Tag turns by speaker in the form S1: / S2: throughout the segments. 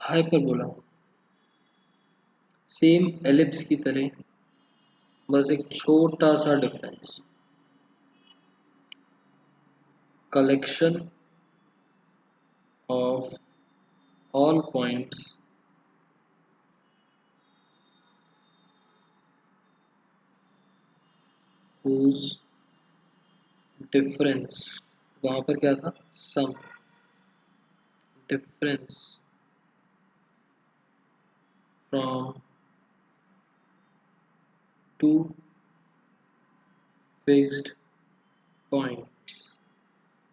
S1: Hyperbola same ellipse की तरह, बस एक छोटा सा difference. Collection of all points whose difference, वहां पर क्या था, sum difference from two fixed points.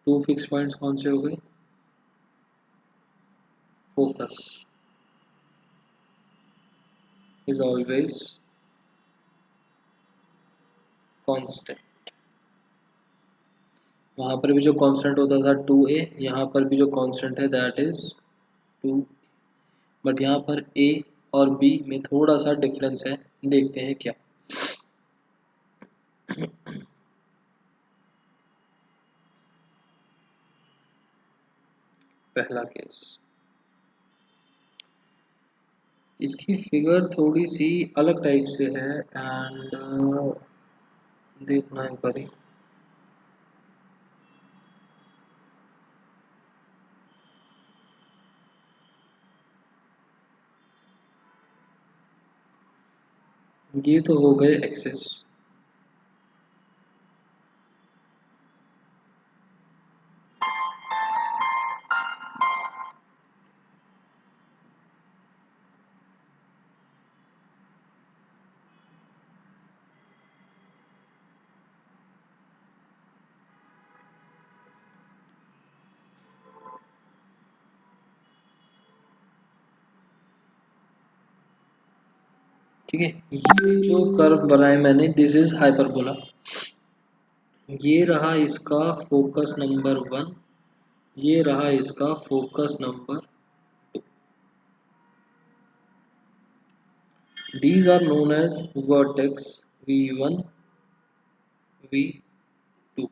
S1: Two fix points कौन से हो गए? Focus is always constant. वहां पर भी जो कांस्टेंट होता था 2a, यहाँ पर भी जो कांस्टेंट है दैट इज 2, बट यहाँ पर a और b में थोड़ा सा डिफरेंस है, देखते हैं क्या। पहला केस, इसकी फिगर थोड़ी सी अलग टाइप से है एंड देखना एक बारी। ये तो हो गए एक्सेस, ठीक है। ये जो कर्व बनाए मैंने, दिस इज हाइपरबोला। ये रहा इसका फोकस नंबर 1, ये रहा इसका focus number 2। These are known as vertex v1 v2।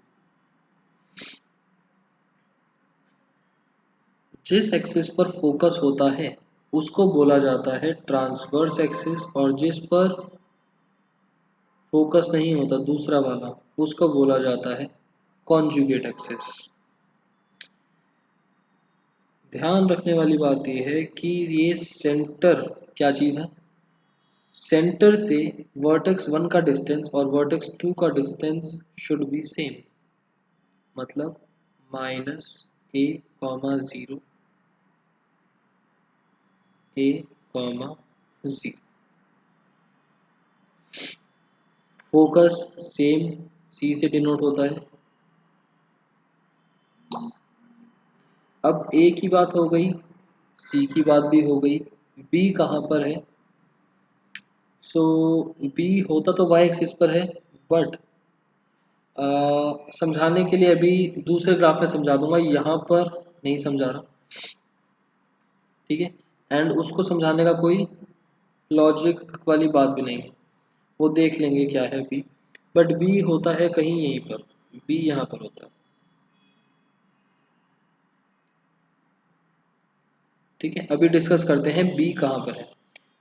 S1: जिस एक्सिस पर फोकस होता है उसको बोला जाता है ट्रांसवर्स एक्सिस, और जिस पर फोकस नहीं होता दूसरा वाला, उसको बोला जाता है कॉन्जुगेट एक्सिस। ध्यान रखने वाली बात यह है कि ये सेंटर क्या चीज़ है, सेंटर से वर्टेक्स 1 का डिस्टेंस और वर्टेक्स 2 का डिस्टेंस शुड बी सेम। मतलब -a,0 a,0। Focus same C से डिनोट होता है। अब A की बात हो गई, C की बात भी हो गई, B कहाँ पर है? सो B होता तो y एक्सिस पर है, बट समझाने के लिए अभी दूसरे ग्राफ में समझा दूंगा, यहाँ पर नहीं समझा रहा, ठीक है। एंड उसको समझाने का कोई लॉजिक वाली बात भी नहीं है, वो देख लेंगे क्या है B। बट B होता है कहीं यहीं पर, B यहाँ पर होता है, ठीक है। अभी डिस्कस करते हैं B कहाँ पर है।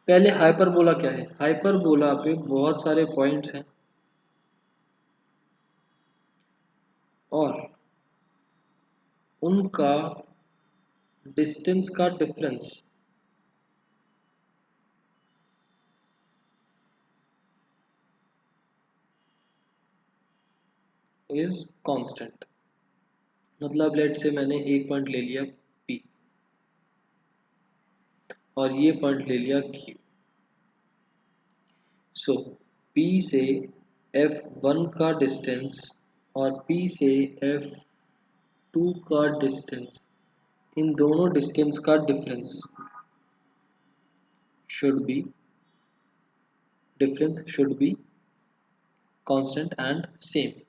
S1: पहले हाइपरबोला क्या है। हाइपरबोला पे बहुत सारे पॉइंट्स हैं और उनका डिस्टेंस का डिफरेंस इज कांस्टेंट। मतलब लेट से मैंने एक पॉइंट ले लिया P और ये पॉइंट ले लिया Q। सो P से F1 का डिस्टेंस और P से F2 का डिस्टेंस, इन दोनों डिस्टेंस का difference should be constant and same.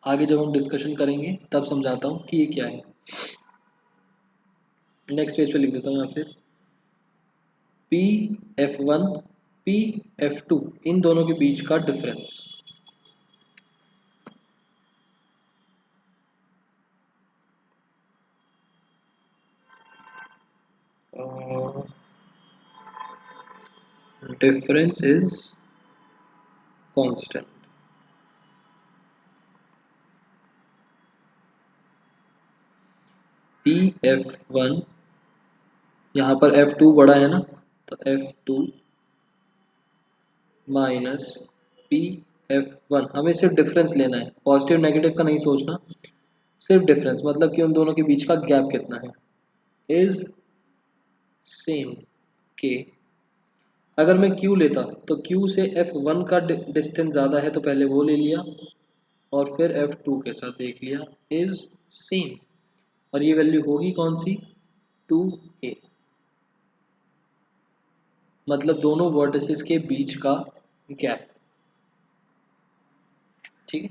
S1: आगे जब हम डिस्कशन करेंगे तब समझाता हूँ कि ये क्या है। नेक्स्ट पेज पे लिख देता हूँ या फिर पी F1 पी F2 इन दोनों के बीच का difference difference is constant. P F one, यहाँ पर F2 बड़ा है ना, तो F2 minus P F one, हमें सिर्फ डिफरेंस लेना है, पॉजिटिव नेगेटिव का नहीं सोचना, सिर्फ डिफरेंस, मतलब कि उन दोनों के बीच का गैप कितना है, इज सेम के। अगर मैं Q लेता तो Q से F1 का डिस्टेंस ज़्यादा है तो पहले वो ले लिया और फिर F2 के साथ देख लिया, इज सेम, और ये वैल्यू होगी कौन सी, 2a, मतलब दोनों वर्टिसेस के बीच का गैप। ठीक है,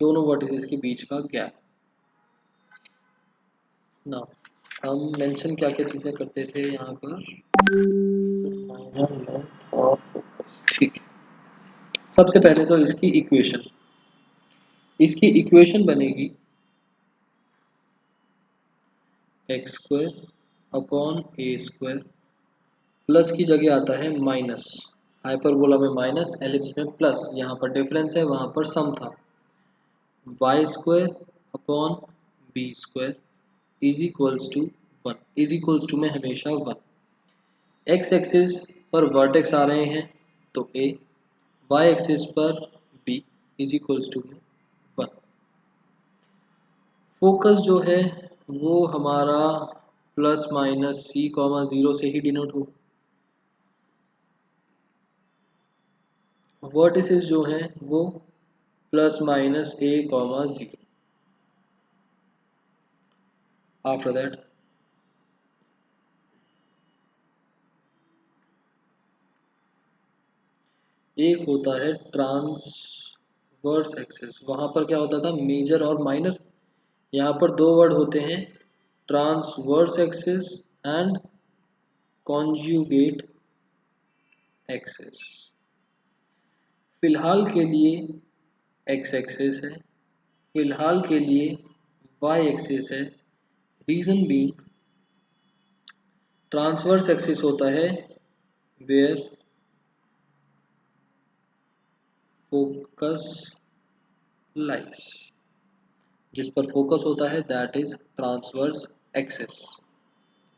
S1: दोनों वर्टिसेस के बीच का गैप। ना हम मेंशन क्या क्या चीज़ें करते थे यहाँ पर, माइनर लेंथ और फोकस। ठीक है, सबसे पहले तो इसकी इक्वेशन बनेगी X square upon A square, plus की जगह आता है माइनस, हाइपरबोला में माइनस, एलिप्स में प्लस, यहाँ पर डिफरेंस है वहाँ पर सम था, Y square upon B square is equals to one, is equals to में हमेशा वन। एक्स एक्सिस पर वर्टेक्स आ रहे हैं तो ए, वाई एक्सिस पर बी इज इक्वल्स टू में वन। फोकस जो है वो हमारा plus minus C comma zero से ही डिनोट हो, वर्टिसेस जो हैं वो plus minus A comma zero. After that एक होता है ट्रांसवर्स एक्सिस, वहां पर क्या होता था, मेजर और माइनर, यहाँ पर दो वर्ड होते हैं, transverse axis and conjugate axis. फिलहाल के लिए एक्स एक्सिस है, फिलहाल के लिए वाई एक्सिस है, रीजन बीइंग ट्रांसवर्स एक्सिस होता है वेयर फोकस लाइस, जिस पर फोकस होता है दैट इज ट्रांसवर्स एक्सिस,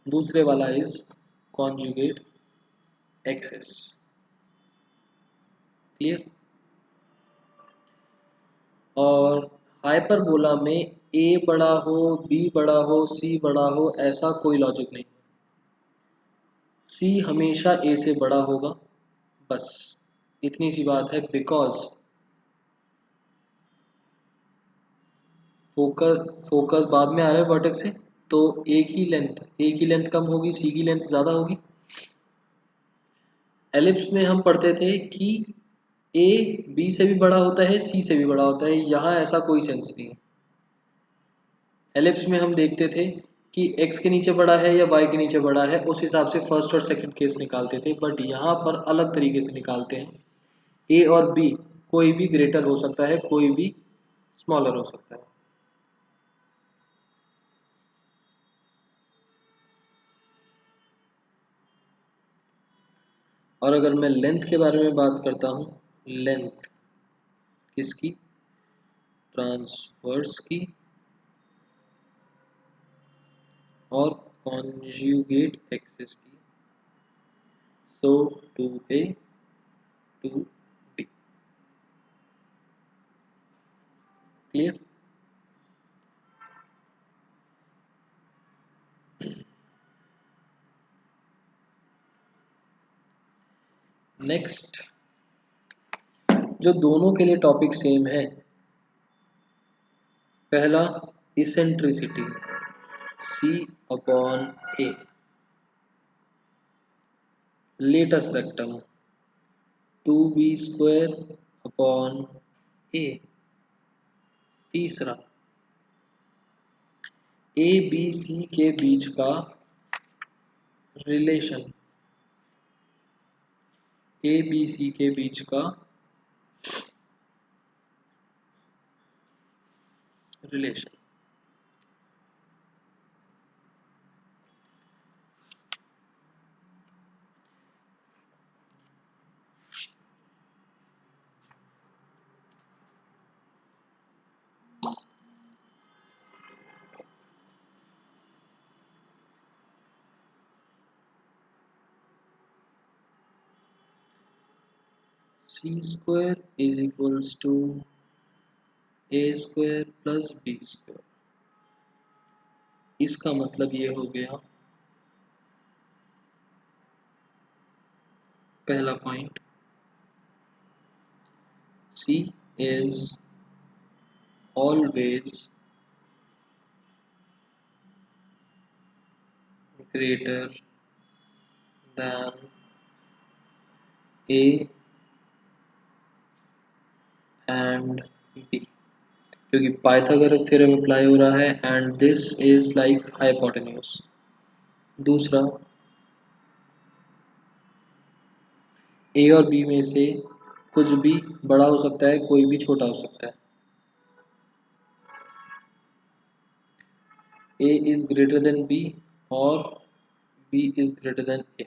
S1: दूसरे वाला इज कॉन्जुगेट एक्सिस। क्लियर। और हाइपरबोला में ए बड़ा हो, बी बड़ा हो, सी बड़ा हो, ऐसा कोई लॉजिक नहीं, सी हमेशा ए से बड़ा होगा, बस इतनी सी बात है, बिकॉज फोकस बाद में आ रहा है वर्टेक्स से, तो ए की लेंथ कम होगी, सी की लेंथ ज़्यादा होगी। एलिप्स में हम पढ़ते थे कि ए बी से भी बड़ा होता है, सी से भी बड़ा होता है, यहाँ ऐसा कोई सेंस नहीं है। एलिप्स में हम देखते थे कि x के नीचे बड़ा है या y के नीचे बड़ा है, उस हिसाब से फर्स्ट और सेकंड केस निकालते थे, बट यहाँ पर अलग तरीके से निकालते हैं, a और b कोई भी ग्रेटर हो सकता है, कोई भी स्मॉलर हो सकता है। और अगर मैं लेंथ के बारे में बात करता हूँ, लेंथ किसकी, ट्रांसवर्स की और कॉन्जुगेट एक्सिस की, सो 2a 2b। क्लियर। नेक्स्ट, जो दोनों के लिए टॉपिक सेम है, पहला इसेंट्रिसिटी c अपॉन a, latus rectum 2b square upon a, तीसरा ए बी सी के बीच का रिलेशन, ए बी सी के बीच का relation, C square is equals to A square plus B square. इसका मतलब ये हो गया पहला point, C is always greater than A and B, क्योंकि पाइथागोरस थ्योरम अप्लाई हो रहा है and this is like hypotenuse. दूसरा, ए और बी में से कुछ भी बड़ा हो सकता है, कोई भी छोटा हो सकता है। ए इज ग्रेटर देन बी और बी इज ग्रेटर देन ए,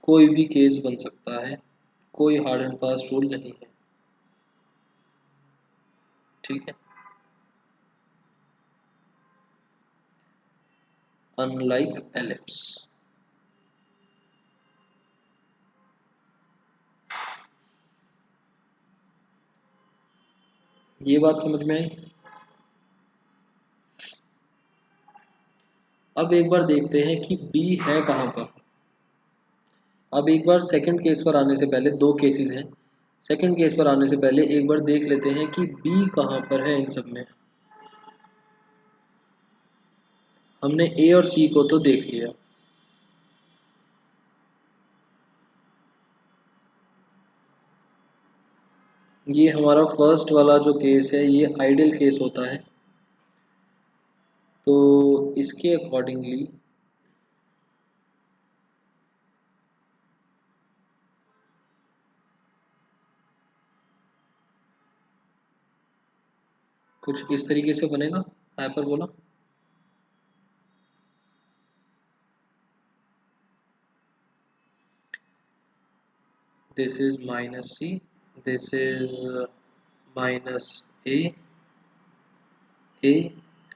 S1: कोई भी केस बन सकता है, कोई हार्ड एंड फास्ट रूल नहीं है। ठीक है, अनलाइक एलिप्स। ये बात समझ में आई। अब एक बार देखते हैं कि B है कहाँ पर। अब एक बार सेकंड केस पर आने से पहले, दो केसेस हैं, सेकंड केस पर आने से पहले एक बार देख लेते हैं कि B कहाँ पर है इन सब में। हमने A और C को तो देख लिया, ये हमारा फर्स्ट वाला जो केस है ये आइडियल केस होता है, तो इसके अकॉर्डिंगली कुछ इस तरीके से बनेगा hyperbola. This is minus C, this is minus A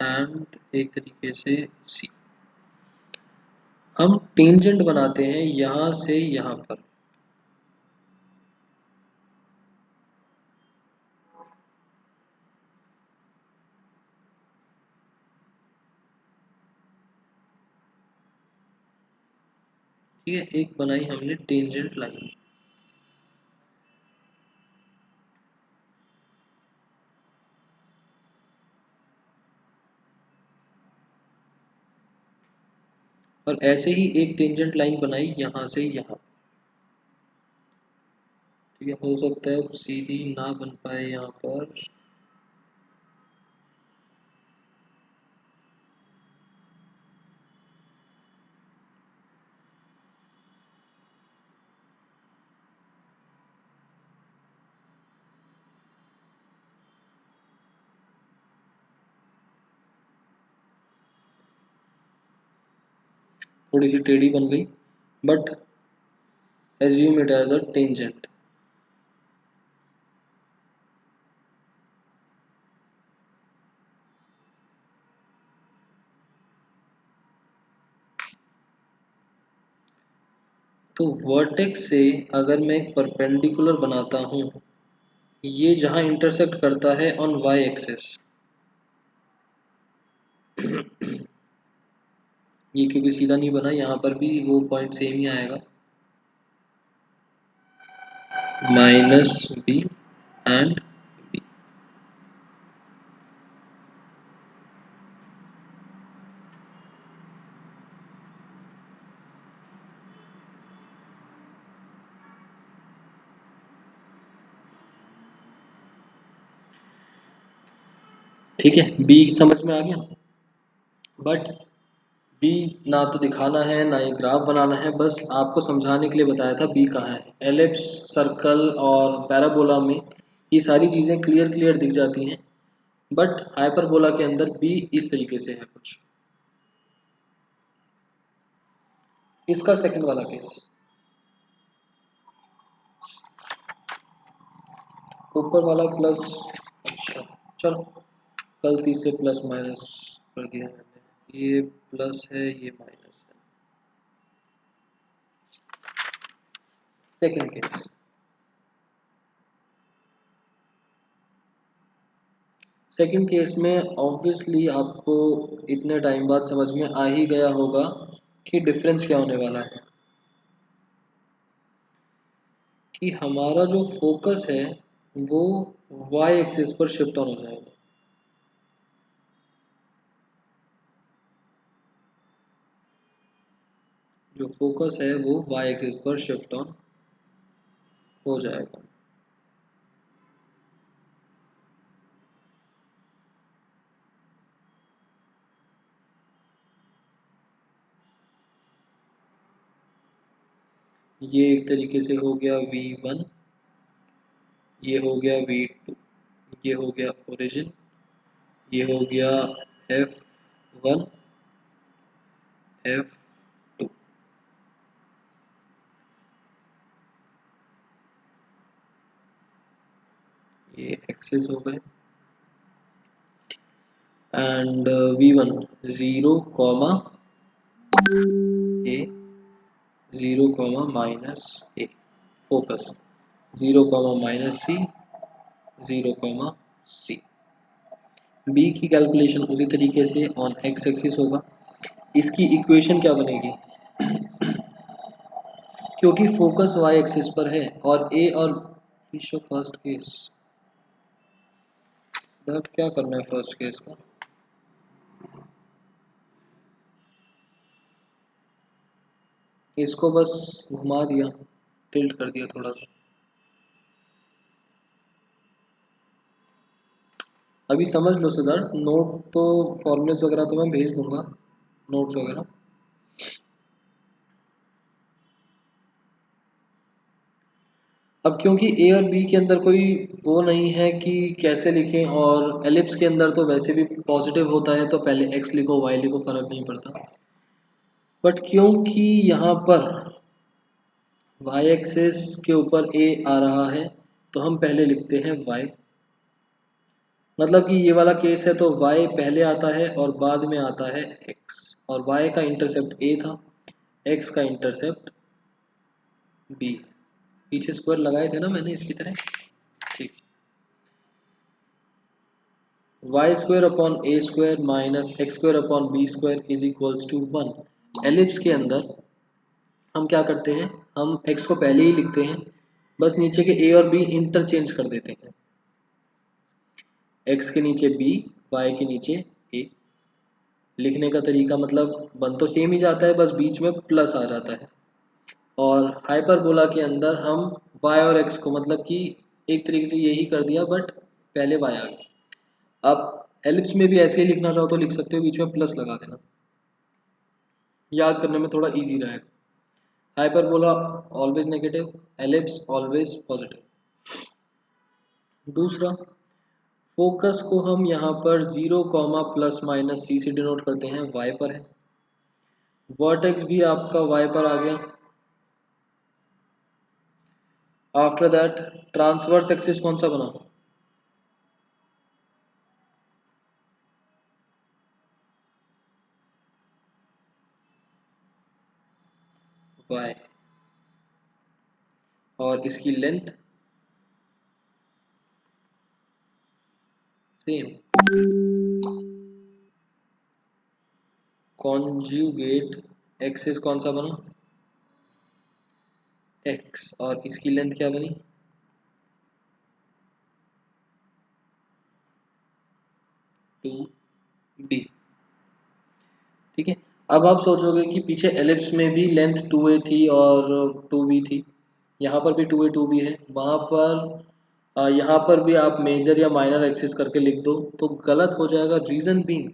S1: and एक तरीके से सी। हम टेंजेंट बनाते हैं यहाँ से यहाँ पर, ठीक है, एक बनाई हमने टेंजेंट लाइन। और ऐसे ही एक टेंजेंट लाइन बनाई यहाँ से यहाँ, ठीक है, हो सकता है सीधी ना बन पाए यहाँ पर, थोड़ी सी टेढ़ी बन गई, but assume it as a tangent. तो वर्टेक्स से अगर मैं एक परपेंडिकुलर बनाता हूँ, ये जहाँ इंटरसेक्ट करता है ऑन वाई एक्सेस, ये क्योंकि सीधा नहीं बना, यहाँ पर भी वो पॉइंट सेम ही आएगा, माइनस बी एंड बी। ठीक है, बी समझ में आ गया, बट बी ना तो दिखाना है ना ये ग्राफ बनाना है, बस आपको समझाने के लिए बताया था बी कहाँ है। एलिप्स, सर्कल और पैराबोला में ये सारी चीज़ें क्लियर क्लियर दिख जाती हैं, बट हाइपरबोला के अंदर बी इस तरीके से है कुछ। इसका सेकंड वाला केस, ऊपर वाला प्लस, अच्छा चलो, गलती से प्लस माइनस कर दिया मैंने, ये प्लस है ये माइनस है। सेकंड केस, सेकंड केस में ऑब्वियसली आपको इतने टाइम बाद समझ में आ ही गया होगा कि डिफरेंस क्या होने वाला है, कि हमारा जो फोकस है वो वाई एक्सिस पर शिफ्ट ऑन हो जाएगा। जो फोकस है वो वाई एक्सिस पर शिफ्ट ऑन हो जाएगा। ये एक तरीके से हो गया V1, ये हो गया V2, ये हो गया ओरिजिन, ये हो गया F1, F2। ये एक्सिस हो गए and V1 0 comma A, 0 comma minus A, focus 0 comma minus C, 0 comma C. B की कैलकुलेशन उसी तरीके से ऑन एक्स एक्सिस होगा। इसकी इक्वेशन क्या बनेगी, क्योंकि फोकस वाई एक्सिस पर है और ए और फर्स्ट केस, क्या करना है फर्स्ट केस का, इसको बस घुमा दिया, टिल्ट कर दिया थोड़ा सा। अभी समझ लो सिद्धार्थ, नोट तो फॉर्मूलेस वगैरह तो मैं भेज दूंगा, नोट्स वगैरह। अब क्योंकि ए और बी के अंदर कोई वो नहीं है कि कैसे लिखें, और एलिप्स के अंदर तो वैसे भी पॉजिटिव होता है तो पहले एक्स लिखो वाई लिखो फर्क नहीं पड़ता, बट क्योंकि यहाँ पर वाई एक्सिस के ऊपर ए आ रहा है तो हम पहले लिखते हैं वाई, मतलब कि ये वाला केस है तो y पहले आता है और बाद में आता है x, और y का इंटरसेप्ट a था, x का इंटरसेप्ट b। पीछे स्क्वायर लगाए थे ना मैंने इसकी तरह, ठीक। Y square upon A square minus X square upon B square is equals to 1। Ellipse के अंदर हम क्या करते हैं, हम x को पहले ही लिखते हैं, बस नीचे के a और b इंटरचेंज कर देते हैं, x के नीचे b, y के नीचे a। लिखने का तरीका मतलब बन तो सेम ही जाता है, बस बीच में प्लस आ जाता है। और हाइपरबोला के अंदर हम y और x को मतलब कि एक तरीके से यही कर दिया, बट पहले y आ गया। अब एलिप्स में भी ऐसे ही लिखना चाहो तो लिख सकते हो, बीच में प्लस लगा देना, याद करने में थोड़ा इजी रहेगा। Hyperbola always negative, ellipse always positive. दूसरा, फोकस को हम यहाँ पर 0 कॉमा प्लस माइनस सी से डिनोट करते हैं, y पर है। वर्टेक्स भी आपका y पर आ गया। आफ्टर दैट ट्रांसवर्स एक्सिस कौन सा बना, y, और इसकी लेंथ सेम। कॉन्जुगेट एक्सिस कौन सा बना, x, और इसकी लेंथ क्या बनी, 2b। ठीक है। अब आप सोचोगे कि पीछे एलिप्स में भी लेंथ 2a थी और 2b थी, यहाँ पर भी 2a 2b है, वहाँ पर यहाँ पर भी आप मेजर या माइनर एक्सिस करके लिख दो तो गलत हो जाएगा। रीज़न बीइंग,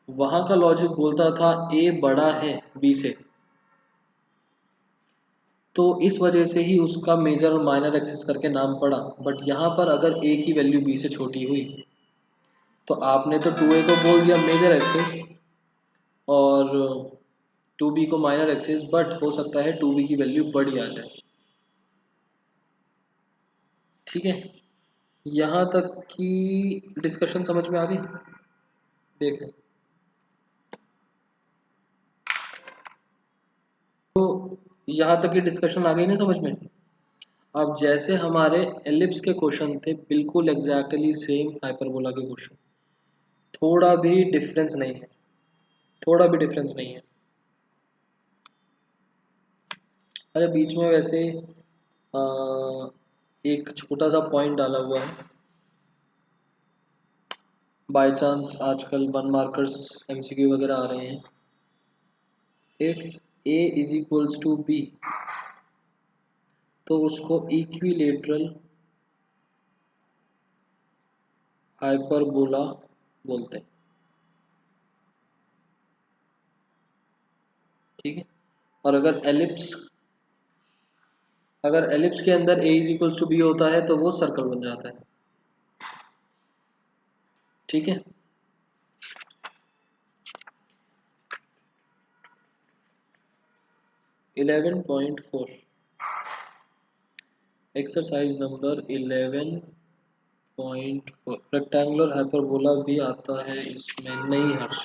S1: वहाँ का लॉजिक बोलता था a बड़ा है b से, तो इस वजह से ही उसका मेजर और माइनर एक्सिस करके नाम पड़ा। बट यहाँ पर अगर a की वैल्यू b से छोटी हुई तो आपने तो 2a को बोल दिया मेजर एक्सिस और 2b को माइनर एक्सिस, बट हो सकता है 2b की वैल्यू बड़ी आ जाए। ठीक है, यहाँ तक की डिस्कशन समझ में आ गई, देख। तो यहाँ तक की डिस्कशन आ गई ना समझ में। अब जैसे हमारे एलिप्स के क्वेश्चन थे बिल्कुल एग्जैक्टली सेम हाइपरबोला के क्वेश्चन, थोड़ा भी डिफरेंस नहीं है, थोड़ा भी डिफरेंस नहीं है। अरे बीच में वैसे आ, एक छोटा सा पॉइंट डाला हुआ है, बाय चांस आजकल वन मार्कर्स एमसीक्यू वगैरह आ रहे हैं। If A is equals to B तो उसको इक्विलेटरल हाइपरबोला बोलते हैं, ठीक है। और अगर एलिप्स के अंदर ए इज इक्वल्स टू बी होता है तो वो सर्कल बन जाता है, ठीक है। 11.4 एक्सरसाइज नंबर 11.4 रेक्टेंगुलर हाइपरबोला भी आता है इसमें, नहीं हर्ष।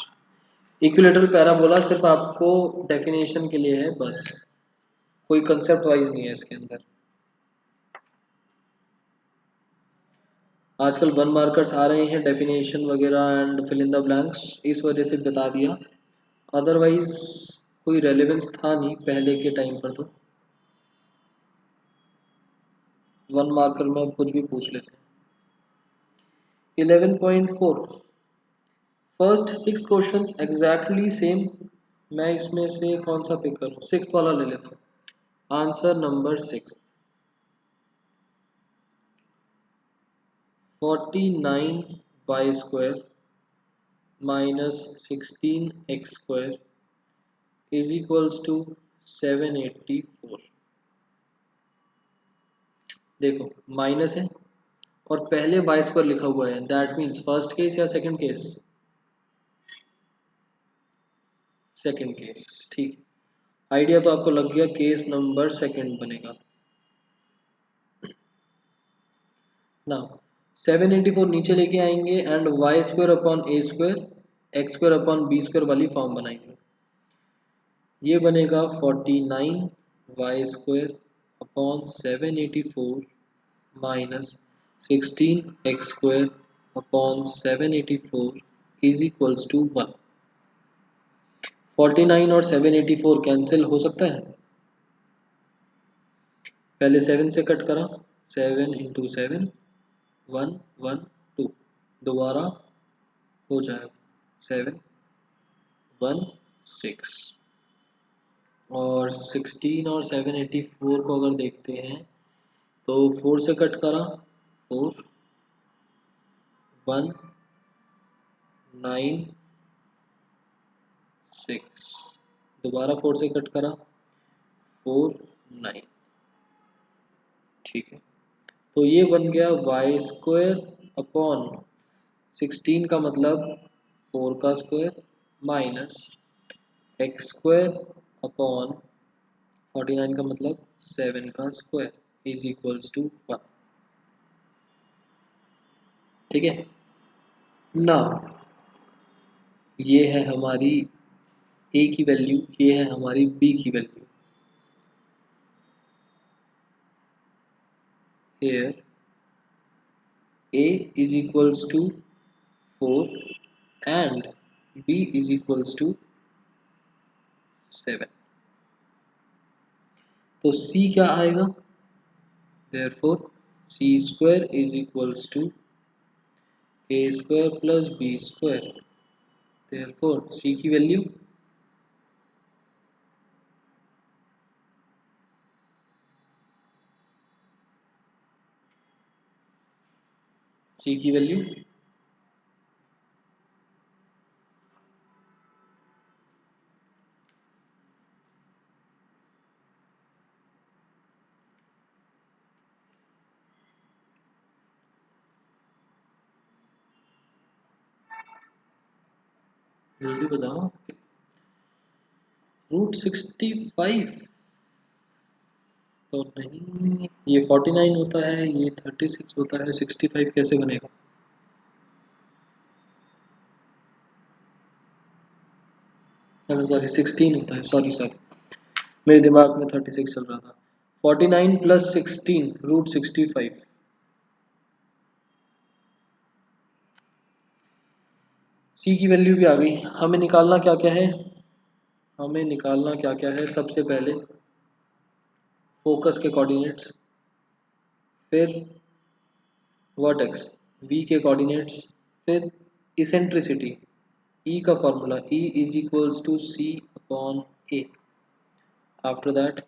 S1: इक्विलेटरल पैराबोला सिर्फ आपको डेफिनेशन के लिए है बस, कोई कंसेप्ट वाइज नहीं है इसके अंदर। आजकल वन मार्कर्स आ रहे हैं डेफिनेशन वगैरह and fill in the blanks, इस वजह से बता दिया, अदरवाइज कोई रेलेवेंस था नहीं पहले के टाइम पर। तो वन मार्कर में अब कुछ भी पूछ लेते हैं। 11.4 फर्स्ट 6 क्वेश्चंस एग्जैक्टली सेम। मैं इसमें से कौन सा पिक करूं, सिक्स वाला ले लेता हूं। Answer number 6, 49y² minus 16x² is equals to 784। देखो माइनस है और पहले y² लिखा हुआ है, दैट मीन्स फर्स्ट केस या सेकंड केस, सेकंड केस, ठीक। आइडिया तो आपको लग गया, केस नंबर सेकंड बनेगा ना। 784 नीचे लेके आएंगे and y² upon a² x² upon b² वाली फॉर्म बनाएंगे। ये बनेगा 49y² upon 784 minus 16x² upon 784 is equals to 1। 49 और 784 कैंसिल हो सकता है, पहले 7 से कट करा, 7 इंटू 7 1 1 2, दोबारा हो जाएगा 7 1 6, और 16 और 784 को अगर देखते हैं तो 4 से कट करा 4 1 9 6, दोबारा 4 से कट करा 4 9, ठीक है। तो ये बन गया y² अपॉन 16 का मतलब 4 का स्क्वायर माइनस x² अपॉन 49 का मतलब 7 का स्क्वायर इज इक्वल्स टू 1, ठीक है ना। ये है हमारी a की वैल्यू, ये है हमारी b की value. here a is equals to 4 and b is equals to 7, तो c क्या आएगा, therefore c² is equals to a² plus b², therefore c की वैल्यू c की वैल्यू जल्दी बताओ। √65 तो नहीं, ये 49 होता है, ये 36 होता है, 65 कैसे बनेगा। चलो सॉरी 16 होता है, सॉरी सॉरी मेरे दिमाग में 36 चल रहा था। 49 प्लस 16 √65, सी की वैल्यू भी आ गई। हमें निकालना क्या क्या है, हमें निकालना क्या क्या है, सबसे पहले फोकस के कोऑर्डिनेट्स, फिर वर्टेक्स वी के कोऑर्डिनेट्स, फिर इसेंट्रिसिटी ई का formula e is equals to c upon a. After that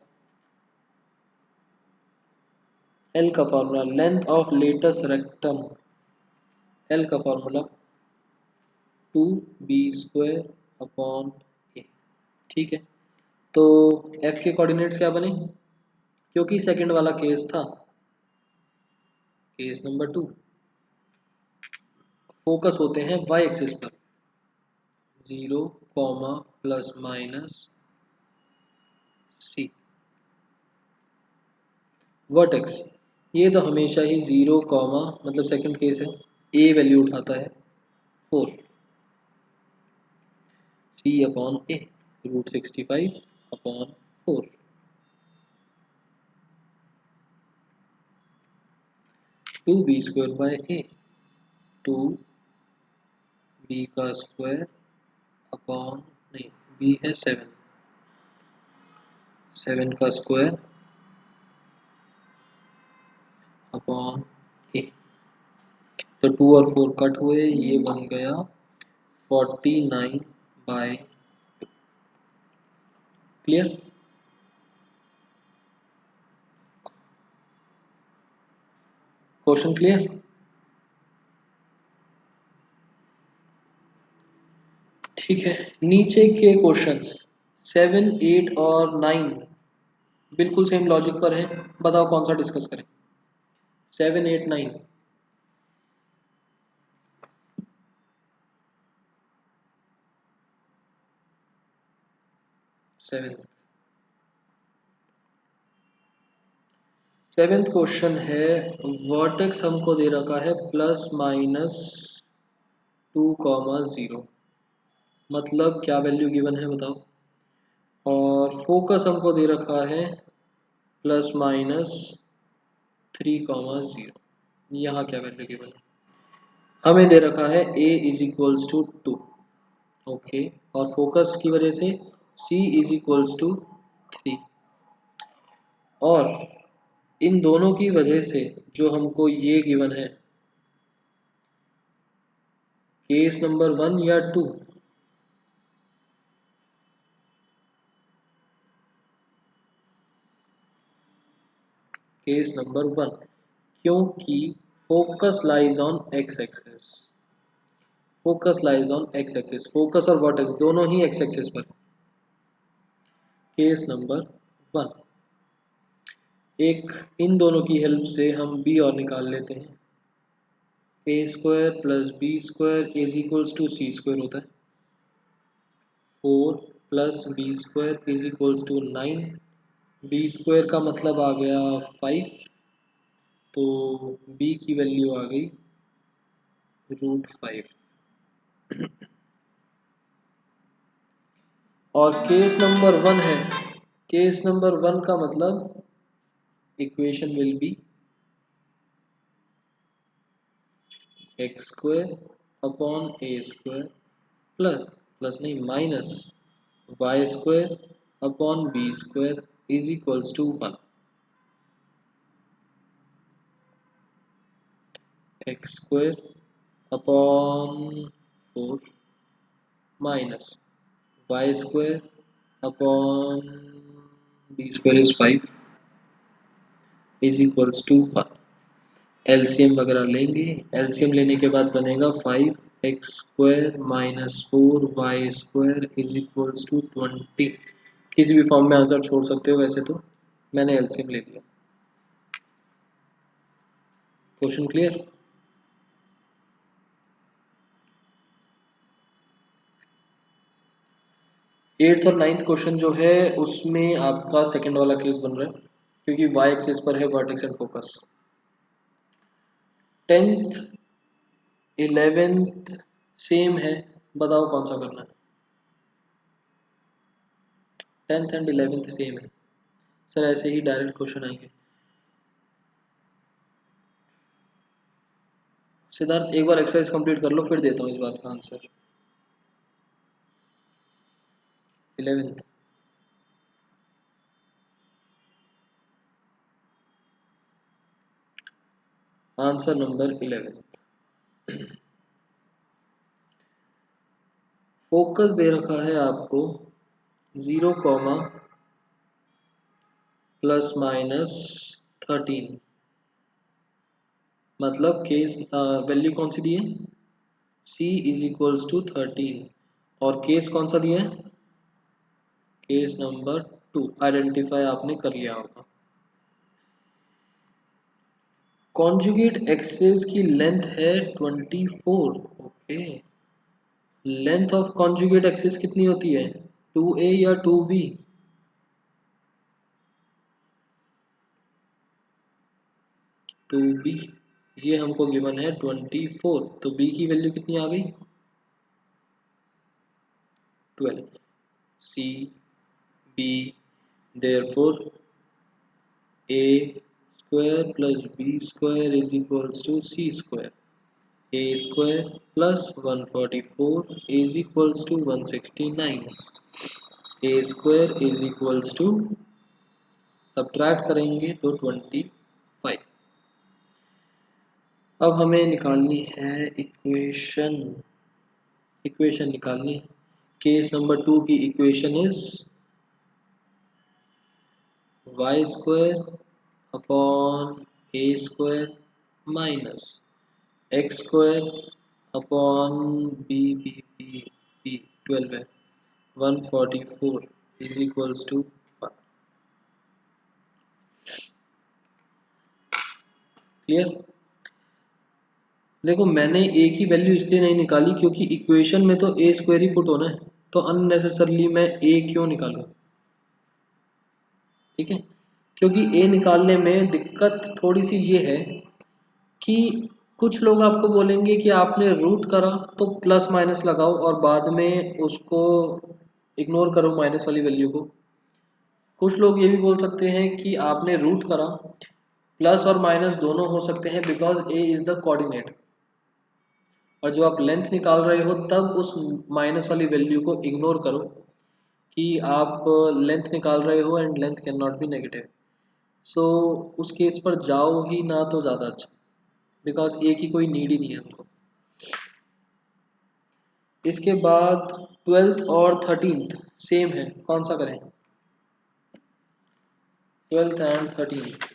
S1: L का formula length of latus rectum, L का फॉर्मूला 2b² अपॉन ए। ठीक है, तो एफ के कोऑर्डिनेट्स क्या बने, क्योंकि सेकंड वाला केस था, केस नंबर 2, फोकस होते हैं वाई एक्सिस पर, 0, प्लस माइनस सी। वर्टेक्स ये तो हमेशा ही 0, मतलब सेकंड केस है, ए वैल्यू उठाता है 4, सी अपॉन ए √65 अपॉन 4। 2b² बाय ए, 2b का स्क्वायर अपॉन, नहीं b है 7, 7 का स्क्वायर अपॉन ए। तो 2 और 4 कट हुए, ये बन गया 49/2। क्लियर? Question clear? ठीक है, नीचे के क्वेश्चंस 7, 8 और 9 बिल्कुल सेम लॉजिक पर है, बताओ कौन सा डिस्कस करें। 7, 8, 9। 7th क्वेश्चन है, वर्टेक्स हमको दे रखा है ±2, 0, मतलब क्या वैल्यू गिवन है बताओ। और फोकस हमको दे रखा है ±3, 0, यहाँ क्या वैल्यू गिवन है, हमें दे रखा है a is equals to 2। Okay, और फोकस की वजह से c इज इक्वल्स टू 3, और इन दोनों की वजह से जो हमको ये गिवन है, केस नंबर 1 या 2, केस नंबर 1, क्योंकि focus lies on x axis, focus lies on x axis, focus और वर्टेक्स दोनों ही एक्स एक्सिस पर। केस नंबर 1, एक इन दोनों की हेल्प से हम बी और निकाल लेते हैं, a² + b² is equals to c² होता है, 4 + b² is equals to 9, b² का मतलब आ गया 5, तो b की वैल्यू आ गई √5। और केस नंबर 1 है, केस नंबर 1 का मतलब equation will be x² upon a² plus, plus नहीं minus y² upon b² is equals to 1, x² upon 4 minus y² upon b² is 5 is equals to 1। LCM वगैरह लेंगे, LCM लेने के बाद बनेगा 5x² minus 4y² is equals to 20। किसी भी form में आंसर छोड़ सकते हो, वैसे तो मैंने एलसीएम ले लिया। Question clear? एट्थ और नाइन्थ क्वेश्चन जो है उसमें आपका सेकंड वाला केस बन रहा है, क्योंकि वाई एक्सिस पर है vertex and focus. 10th 11th same है, बताओ कौन सा करना है। 10th एंड 11th सेम है सर, ऐसे ही डायरेक्ट क्वेश्चन आएंगे। सिद्धार्थ एक बार एक्सरसाइज कंप्लीट कर लो, फिर देता हूँ इस बात का answer. 11th। Answer number 11। Focus दे रखा है आपको 0, ±13, मतलब केस वैल्यू कौन सी दी है, c इज इक्वल्स टू 13, और केस कौन सा दिया है, केस नंबर 2 आइडेंटिफाई आपने कर लिया होगा। कॉन्जुगेट एक्सेस की लेंथ है 24। Okay, length of conjugate axis कितनी होती है, 2a या 2b, 2b। ये हमको गिवन है 24, तो b की वैल्यू कितनी आ गई, 12। c b, therefore a square plus b square is equals to c square, a square plus 144 is equals to 169, a square is equals to, subtract करेंगे तो 25। अब हमें निकालनी है इक्वेशन, निकालनी। केस नंबर 2 की equation is y square upon a square minus x square upon B 12 है, 144 is equals to 1। Clear. देखो मैंने a की वैल्यू इसलिए नहीं निकाली क्योंकि इक्वेशन में तो a स्क्वायर ही पुट होना है, तो अननेसेसरली मैं a क्यों निकालूं, ठीक है। क्योंकि a निकालने में दिक्कत थोड़ी सी ये है कि कुछ लोग आपको बोलेंगे कि आपने रूट करा तो प्लस माइनस लगाओ और बाद में उसको इग्नोर करो माइनस वाली वैल्यू को। कुछ लोग ये भी बोल सकते हैं कि आपने रूट करा, प्लस और माइनस दोनों हो सकते हैं because a is the coordinate, और जब आप लेंथ निकाल रहे हो तब उस माइनस वाली वैल्यू को इग्नोर करो कि आप लेंथ निकाल रहे हो and length can not be negative. So उस केस पर जाओ ही ना तो ज़्यादा अच्छा, बिकॉज ए की कोई नीड ही नहीं है हमको। इसके बाद 12th और 13th सेम है, कौन सा करें, 12th एंड 13th।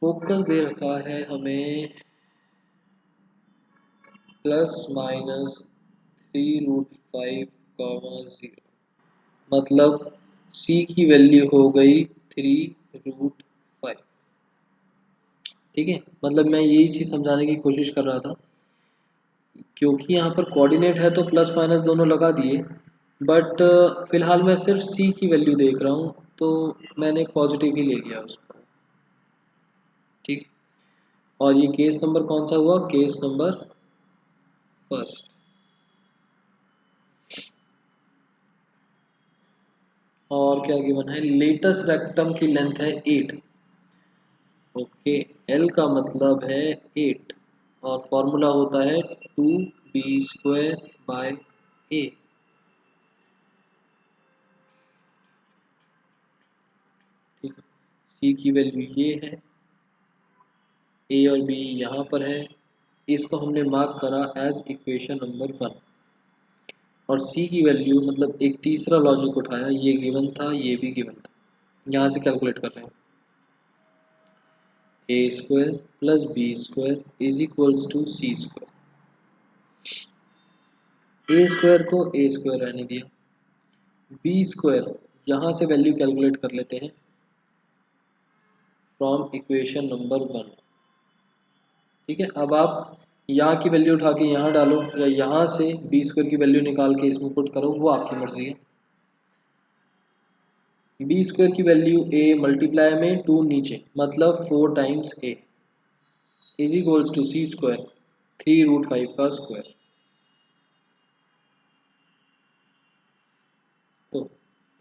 S1: फोकस दे रखा है हमें ±3√5, मतलब c की वैल्यू हो गई 3√5। ठीक है, मतलब मैं यही चीज़ समझाने की कोशिश कर रहा था, क्योंकि यहाँ पर कोऑर्डिनेट है तो प्लस माइनस दोनों लगा दिए, बट फिलहाल मैं सिर्फ c की वैल्यू देख रहा हूँ तो मैंने पॉजिटिव ही ले लिया उसको। ठीक, और ये केस नंबर कौन सा हुआ, केस नंबर फर्स्ट। और क्या गिवन है, लेटेस्ट रेक्टम की लेंथ है 8। ओके, एल का मतलब है 8 और फॉर्मूला होता है 2b² बाय a। ठीक है, c की वैल्यू ये है, a और b यहाँ पर है, इसको हमने मार्क करा एज इक्वेशन नंबर 1, और c की वैल्यू मतलब एक तीसरा लॉजिक उठाया, ये गिवन था ये भी गिवन था, यहाँ से कैलकुलेट कर रहे हैं। a square plus b square is equals to c square, a square को a स्क्वायर रहने दिया, b स्क्वायर यहाँ से वैल्यू कैलकुलेट कर लेते हैं फ्रॉम इक्वेशन नंबर 1। ठीक है, अब आप यहाँ की वैल्यू उठा के यहाँ डालो या यहाँ से बी स्क्वायर की वैल्यू निकाल के इसमें पुट करो, वो आपकी मर्जी है। बी स्क्वायर की वैल्यू a मल्टीप्लाई में 2 नीचे, मतलब 4 times a is equals to c square 3√5 का square.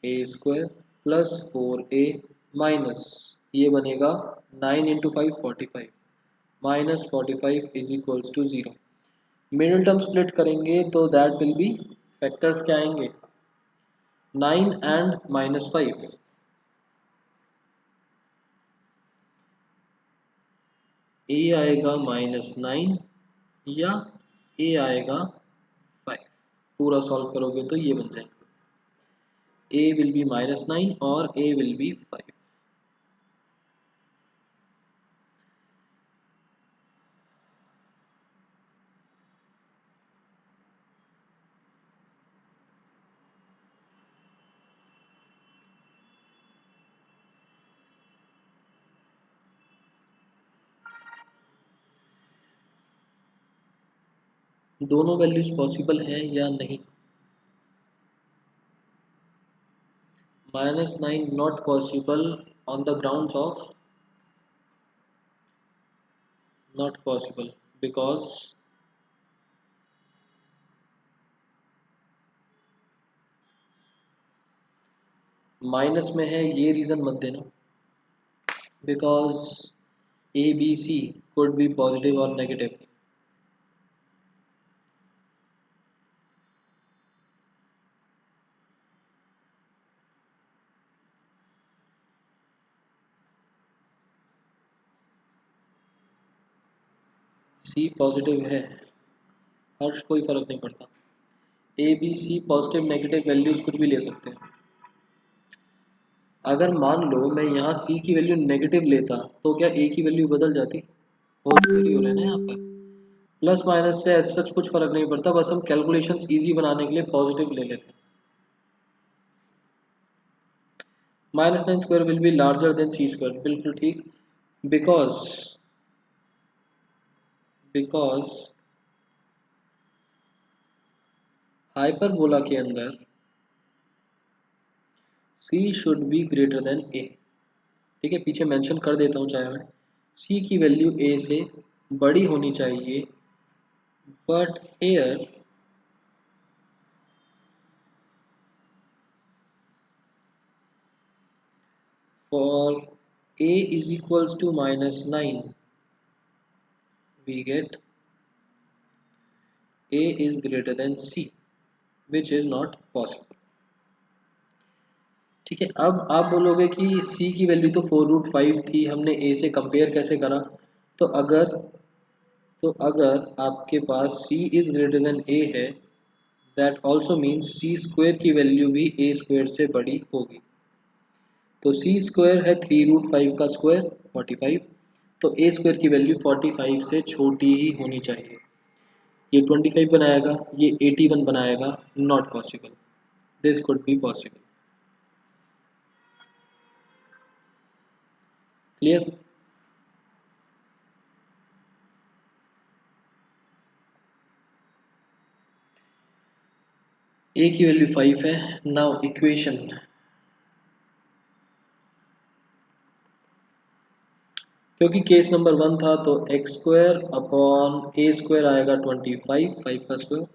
S1: A square plus 4a minus ये बनेगा 9 into 5 45 minus 45 is equals to 0। Middle term split करेंगे तो दैट विल बी फैक्टर्स क्या आएंगे 9 एंड माइनस 5। ए आएगा -9 या ए आएगा 5। पूरा सॉल्व करोगे तो ये बन जाएगा ए विल बी -9 और ए विल बी 5। दोनों वैल्यूज पॉसिबल हैं या नहीं? -9 not possible on the grounds of not possible because minus में है ये रीज़न मत देना because A B C could be positive or negative। C positive है हर्ष कोई फर्क नहीं पड़ता। A B C positive negative values कुछ भी ले सकते हैं। अगर मान लो मैं यहाँ सी की वैल्यू नेगेटिव लेता तो क्या ए की वैल्यू बदल जाती? बहुत क्लियर हो रहा है ना यहाँ पर। प्लस माइनस से सच कुछ फर्क नहीं पड़ता बस हम कैलकुलेशंस इजी बनाने के लिए पॉजिटिव ले लेते हैं। -9 square will be larger than C square बिल्कुल ठीक बिकॉज बिकॉज हाइपरबोला के अंदर c should be greater than a। ठीक है पीछे मेंशन कर देता हूँ चाहे मैं c की वैल्यू a से बड़ी होनी चाहिए but here for a is equals to -9 we get a is greater than c which is not possible। ठीक है अब आप बोलोगे कि c की वैल्यू तो 4√5 थी हमने a से कंपेयर कैसे करा? तो अगर आपके पास c is greater than a है that also means C square की वैल्यू भी a स्क्वायर से बड़ी होगी। तो c स्क्वायर है 3√5 का स्क्वायर 45 तो a स्क्वायर की वैल्यू 45 से छोटी ही होनी चाहिए। ये 25 बनाएगा ये 81 बनाएगा not possible. This could be possible. Clear? a की वैल्यू 5 है। नाउ इक्वेशन क्योंकि केस नंबर 1 था तो X square upon A square आएगा 25 5 का स्क्वायर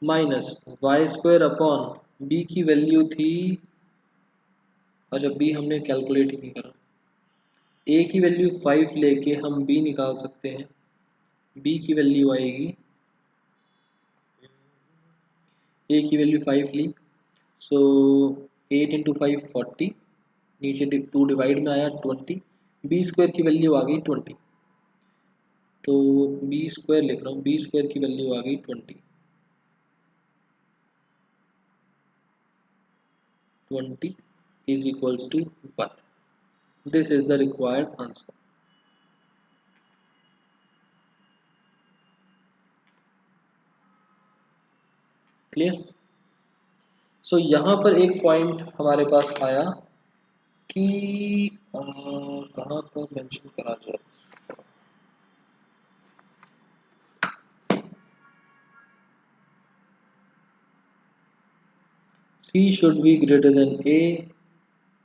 S1: minus Y square upon B की वैल्यू थी। अच्छा बी हमने कैलकुलेट ही नहीं करा। ए की वैल्यू 5 लेके हम बी निकाल सकते हैं। बी की वैल्यू आएगी ए की वैल्यू 5 ली सो 8 इंटू 5 40 नीचे 2 डिवाइड में आया 20 बी स्क्वायर की वैल्यू आ गई 20 तो बी स्क्वायर लिख रहा हूँ बी स्क्वायर की वैल्यू आ गई 20 is equals to 1। This is the required answer। Clear? So यहाँ पर एक पॉइंट हमारे पास आया कि कहाँ पर मेंशन करा जाए। C should be greater than A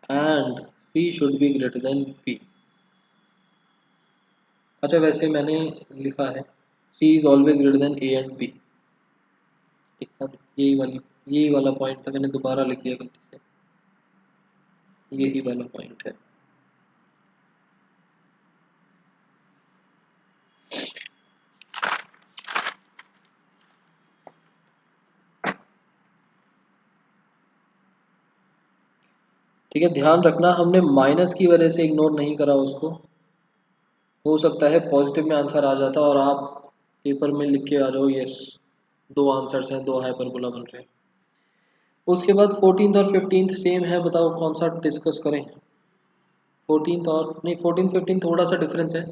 S1: and C should be greater than B। अच्छा वैसे मैंने लिखा है C is always greater than A and B। यही वाला पॉइंट था मैंने दोबारा लिख दिया गलती से। यही वाला पॉइंट है। ठीक है, ध्यान रखना हमने माइनस की वजह से इग्नोर नहीं करा उसको। हो सकता है पॉजिटिव में आंसर आ जाता और आप पेपर में लिख के आ जाओ यस दो आंसर्स हैं, दो हाइपरबोला बन रहे हैं। उसके बाद 14th और 15th सेम है, बताओ कौन सा डिस्कस करें। 14th और नहीं, 14th 15th थोड़ा सा डिफरेंस है,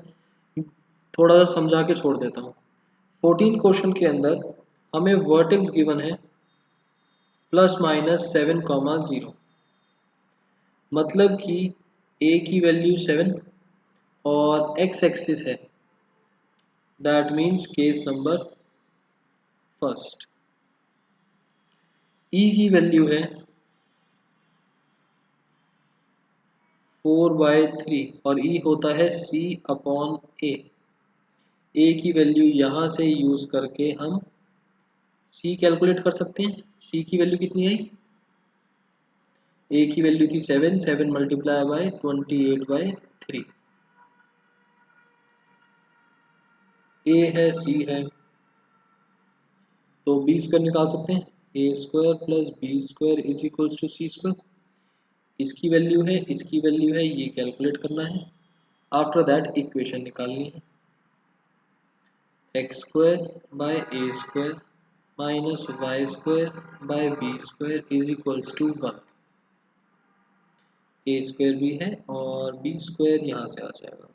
S1: थोड़ा सा समझा के छोड़ देता हूँ। 14th क्वेश्चन के अंदर हमें वर्टेक्स गिवन है ±7,0, मतलब कि a की वैल्यू 7 और x एक्सिस है, that means case number first. e की वैल्यू है 4/3 और e होता है c/a। a की वैल्यू यहाँ से यूज करके हम c कैलकुलेट कर सकते हैं। c की वैल्यू कितनी आई, a की वैल्यू थी 7, 7 मल्टीप्लाई बाय 28/3। a है c है, तो बी स्क्वायर निकाल सकते हैं, a square plus B square is equals to c square. इसकी वैल्यू है, इसकी वैल्यू है, ये कैलकुलेट करना है। आफ्टर दैट इक्वेशन निकालनी है, X square by A square minus Y square by B square is equals to 1। A square भी है और बी स्क्वायर यहाँ से आ जाएगा।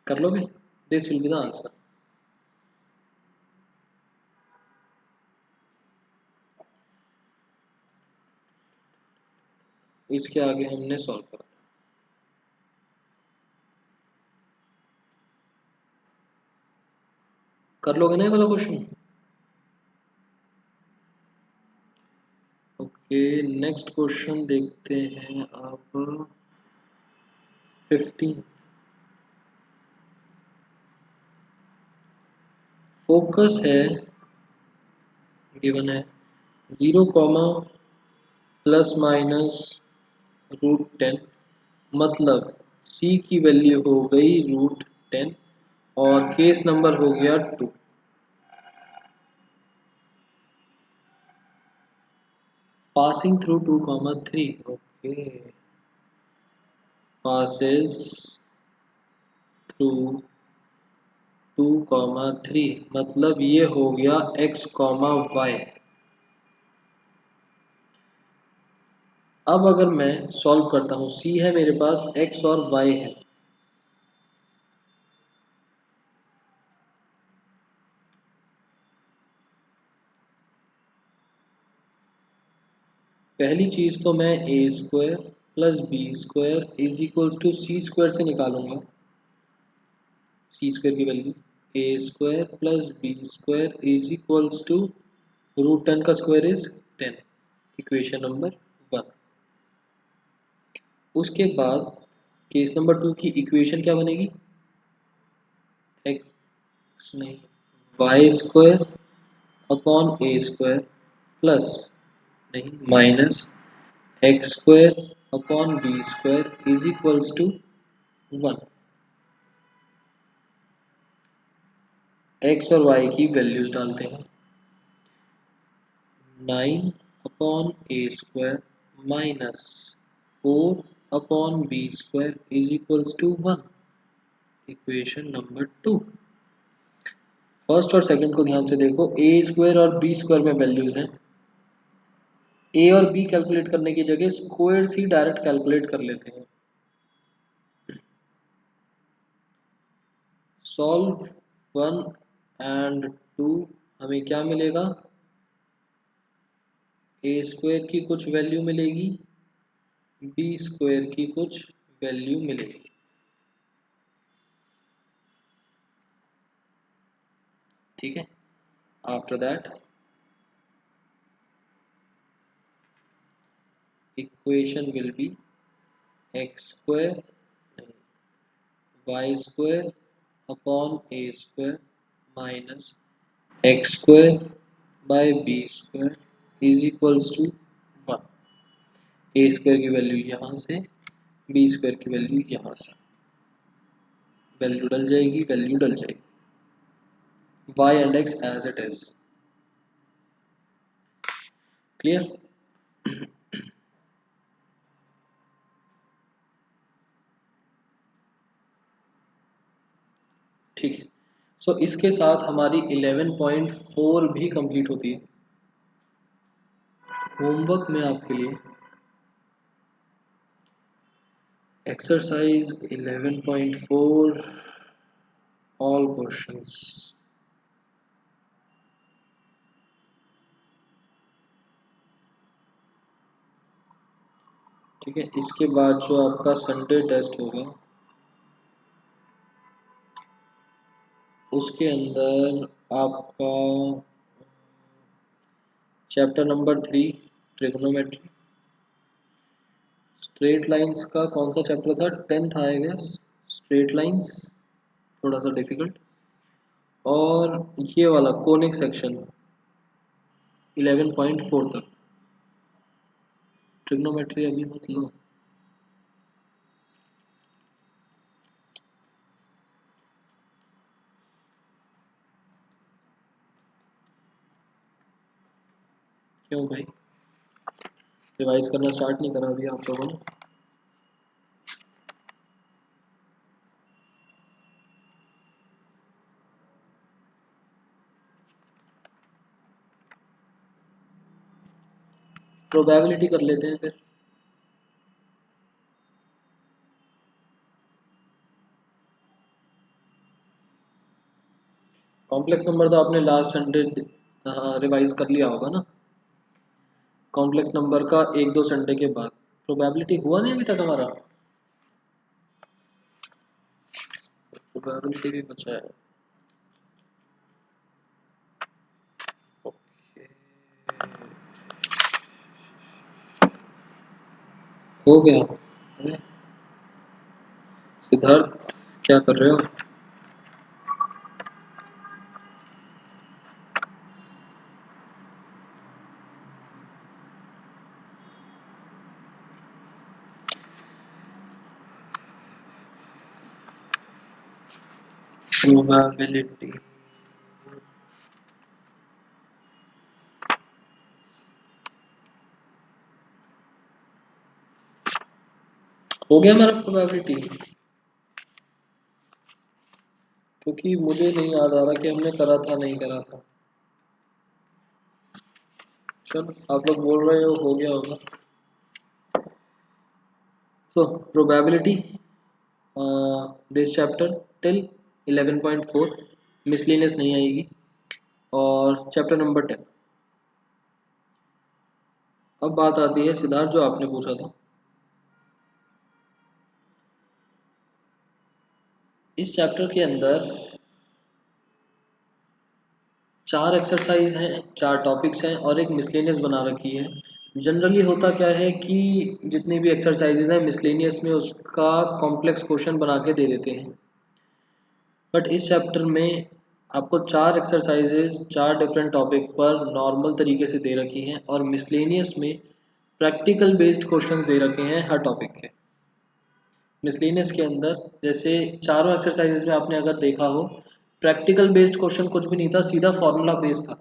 S1: कर लोगे, this will be the answer. इसके आगे हमने सॉल्व करा था। कर लोगे ना ये वाला क्वेश्चन। ओके, नेक्स्ट क्वेश्चन देखते हैं आप 15। फोकस है, गिवन है 0, प्लस माइनस √10, मतलब c की वैल्यू हो गई √10 और केस नंबर हो गया 2। Passing through 2, 3, okay, passes through 2, 3, मतलब ये हो गया x, y। अब अगर मैं सॉल्व करता हूँ, c है मेरे पास, x और y है। पहली चीज तो मैं a square plus B square is equals to c square से निकालूंगा। सी स्क्वायर की value a square plus B square is equals to √10 का स्क्वायर इज 10, इक्वेशन नंबर 1। उसके बाद केस नंबर 2 की इक्वेशन क्या बनेगी, एक्स नहीं, Y square upon A square plus नहीं minus X square upon B square is equals to 1। X और Y की वैल्यूज डालते हैं, 9 अपॉन A square minus 4 upon B square is equals to 1, equation number 2। First और second को ध्यान से देखो, ए स्क्वायर और बी स्क्वायर में वैल्यूज हैं। ए और बी कैलकुलेट करने की जगह स्क्वायर्स ही डायरेक्ट कैलकुलेट कर लेते हैं। सॉल्व 1 एंड 2, हमें क्या मिलेगा, ए स्क्वायर की कुछ वैल्यू मिलेगी, बी स्क्वायर की कुछ वैल्यू मिलेगी। ठीक है, after that equation will be X square Y square upon A square minus X square by B square is equals to 1। A square की वैल्यू यहाँ से, बी स्क्वायर की वैल्यू यहाँ से, वैल्यू डल जाएगी, वैल्यू डल जाएगी, y and x as it is. Clear? ठीक है। सो इसके साथ हमारी 11.4 भी कंप्लीट होती है। होमवर्क में आपके लिए एक्सरसाइज 11.4 ऑल क्वेश्चंस। ठीक है, इसके बाद जो आपका संडे टेस्ट होगा उसके अंदर आपका chapter number 3 trigonometry, straight lines का कौन सा चैप्टर था, 10th आएगा, स्ट्रेट लाइंस, थोड़ा सा डिफिकल्ट, और ये वाला कोनिक सेक्शन 11.4 तक। ट्रिग्नोमेट्री अभी मत लो। क्यों भाई, रिवाइज करना स्टार्ट नहीं करा अभी आप लोगों ने? प्रोबेबिलिटी कर लेते हैं फिर। कॉम्प्लेक्स नंबर तो आपने लास्ट संडे रिवाइज कर लिया होगा ना, कॉम्प्लेक्स नंबर का एक दो संडे के बाद। प्रोबेबिलिटी हुआ नहीं अभी तक हमारा, प्रोबेबिलिटी भी बचा है। ओके, हो गया। अरे सिद्धार्थ, क्या कर रहे हो? प्रोबेबिलिटी हो गया हमारा प्रोबेबिलिटी, क्योंकि मुझे नहीं याद आ रहा कि हमने करा था नहीं करा था। चलो, आप लोग बोल रहे हो गया होगा। So probability this chapter till 11.4, miscellaneous नहीं आएगी, और चैप्टर नंबर 10। अब बात आती है सिद्धार्थ जो आपने पूछा था, इस चैप्टर के अंदर 4 एक्सरसाइज हैं, 4 टॉपिक्स हैं और एक मिसलेनियस बना रखी है। जनरली होता क्या है कि जितनी भी एक्सरसाइजेज हैं मिसलेनियस में उसका कॉम्प्लेक्स क्वेश्चन बना के दे देते हैं, बट इस चैप्टर में आपको 4 एक्सरसाइजेज 4 डिफरेंट टॉपिक पर नॉर्मल तरीके से दे रखी हैं, और मिसलेनियस में प्रैक्टिकल बेस्ड क्वेश्चंस दे रखे हैं हर टॉपिक के। मिसलेनियस के अंदर जैसे चारों एक्सरसाइजेज में आपने अगर देखा हो, प्रैक्टिकल बेस्ड क्वेश्चन कुछ भी नहीं था, सीधा फॉर्मूला बेस्ड था,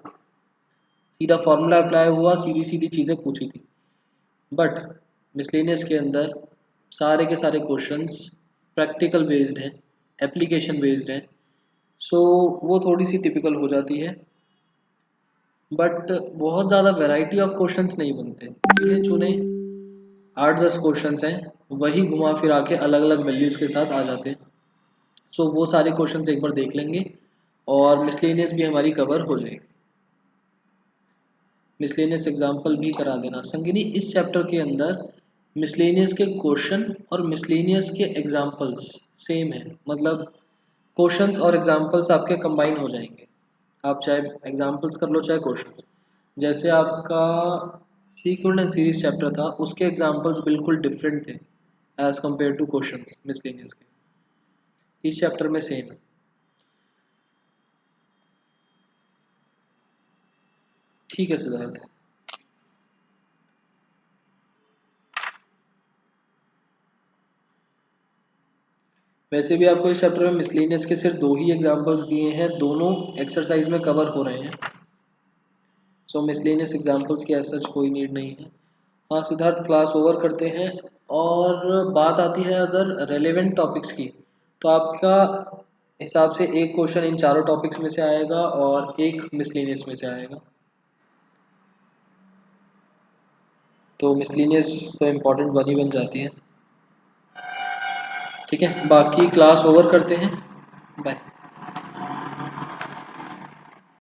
S1: सीधा फॉर्मूला अप्लाई हुआ, सीधी सीधी चीज़ें पूछी थी। बट मिसलेनियस के अंदर सारे के सारे क्वेश्चंस प्रैक्टिकल बेस्ड हैं, एप्लीकेशन बेस्ड हैं, सो वो थोड़ी सी टिपिकल हो जाती है, बट बहुत ज़्यादा वैरायटी ऑफ क्वेश्चंस नहीं बनते। गिने चुने 8-10 क्वेश्चंस हैं, वही घुमा फिरा के अलग अलग वैल्यूज़ के साथ आ जाते हैं। सो वो सारे क्वेश्चंस एक बार देख लेंगे और मिसलेनियस भी हमारी कवर हो जाएगी। मिसलेनियस एग्जाम्पल भी करा देना संगिनी। इस चैप्टर के अंदर मिसलेनियस के क्वेश्चन और मिसलेनियस के एग्जाम्पल्स सेम है, मतलब क्वेश्चंस और एग्जाम्पल्स आपके कंबाइन हो जाएंगे। आप चाहे एग्जाम्पल्स कर लो चाहे क्वेश्चंस। जैसे आपका सीक्वेंट एंड सीरीज चैप्टर था, उसके एग्जाम्पल्स बिल्कुल डिफरेंट थे as compared to questions miscellaneous के। इस चैप्टर में सेम है। ठीक है सिद्धार्थ। वैसे भी आपको इस चैप्टर में मिसलेनियस के सिर्फ 2 ही एग्जांपल्स दिए हैं, दोनों एक्सरसाइज में कवर हो रहे हैं। सो मिसलेनियस एग्जांपल्स की ऐसा कोई नीड नहीं है। हाँ सिद्धार्थ, क्लास ओवर करते हैं। और बात आती है अगर रेलेवेंट टॉपिक्स की, तो आपका हिसाब से एक क्वेश्चन इन चारों टॉपिक्स में से आएगा और एक मिसलेनियस में से आएगा। तो मिसलेनियस तो इम्पोर्टेंट बनी बन जाती है। ठीक है, बाकी क्लास ओवर करते हैं। बाय।